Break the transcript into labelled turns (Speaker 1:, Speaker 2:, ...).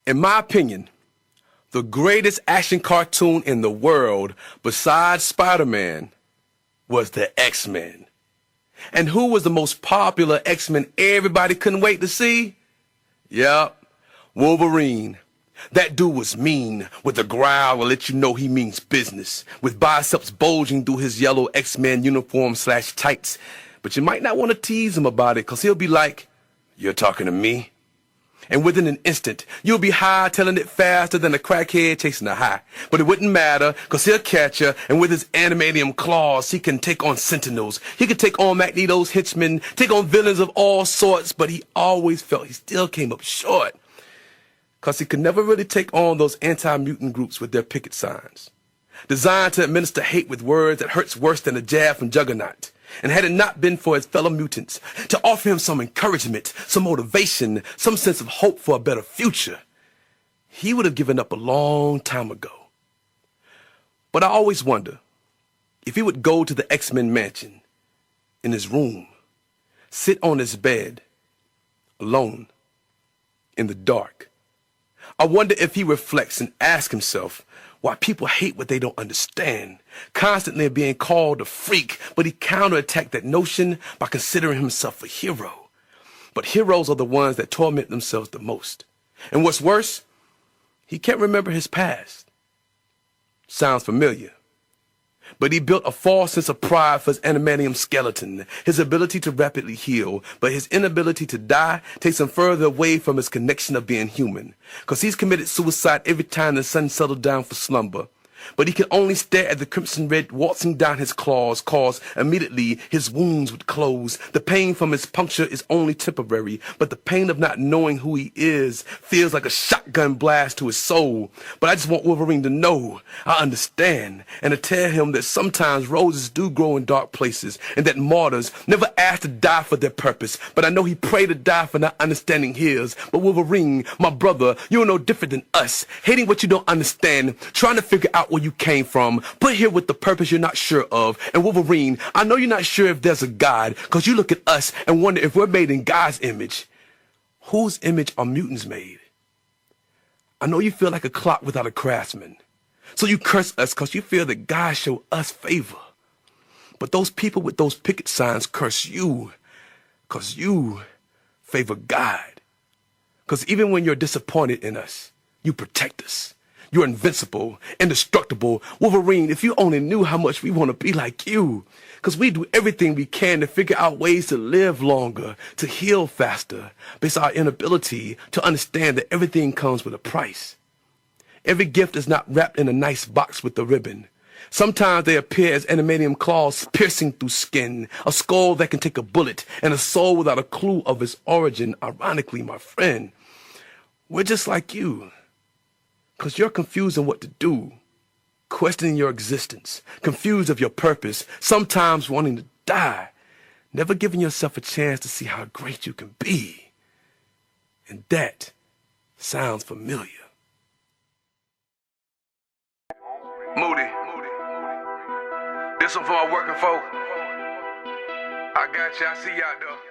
Speaker 1: In my opinion, the greatest action cartoon in the world besides Spider-Man was the X-Men. And who was the most popular X-Men everybody couldn't wait to see? Yep, Wolverine. That dude was mean, with a growl to let you know he means business, with biceps bulging through his yellow X-Men uniform/tights. But you might not want to tease him about it, cause he'll be like, "You're talking to me?" And within an instant, you'll be high-tailing it faster than a crackhead chasing a high. But it wouldn't matter, cause he'll catch you, and with his adamantium claws, he can take on Sentinels. He could take on Magneto's henchmen, take on villains of all sorts, but he always felt he still came up short. Cause he could never really take on those anti-mutant groups with their picket signs, designed to administer hate with words that hurts worse than a jab from Juggernaut. And had it not been for his fellow mutants to offer him some encouragement, some motivation, some sense of hope for a better future, he would have given up a long time ago. But I always wonder if he would go to the X-Men mansion, in his room, sit on his bed, alone, in the dark. I wonder if he reflects and asks himself why people hate what they don't understand, constantly being called a freak, but he counterattacked that notion by considering himself a hero. But heroes are the ones that torment themselves the most. And what's worse, he can't remember his past. Sounds familiar. But he built a false sense of pride for his adamantium skeleton, his ability to rapidly heal, but his inability to die takes him further away from his connection of being human, because he's committed suicide every time the sun settled down for slumber. But he can only stare at the crimson red waltzing down his claws, cause immediately his wounds would close. The pain from his puncture is only temporary, but the pain of not knowing who he is feels like a shotgun blast to his soul. But I just want Wolverine to know I understand, and to tell him that sometimes roses do grow in dark places, and that martyrs never ask to die for their purpose. But I know he prayed to die for not understanding his. But Wolverine, my brother, you're no different than us, hating what you don't understand, trying to figure out where you came from, put here with the purpose you're not sure of. And Wolverine, I know you're not sure if there's a God, because you look at us and wonder if we're made in God's image. Whose image are mutants made? I know you feel like a clock without a craftsman, so you curse us because you feel that God showed us favor. But those people with those picket signs curse you because you favor God. Because even when you're disappointed in us, you protect us. You're invincible, indestructible. Wolverine, if you only knew how much we want to be like you. Because we do everything we can to figure out ways to live longer, to heal faster, based on our inability to understand that everything comes with a price. Every gift is not wrapped in a nice box with a ribbon. Sometimes they appear as adamantium claws piercing through skin, a skull that can take a bullet, and a soul without a clue of its origin. Ironically, my friend, we're just like you. Because you're confused on what to do, questioning your existence, confused of your purpose, sometimes wanting to die, never giving yourself a chance to see how great you can be. And that sounds familiar. Moody, this one for my working folk. I got you, I see y'all though.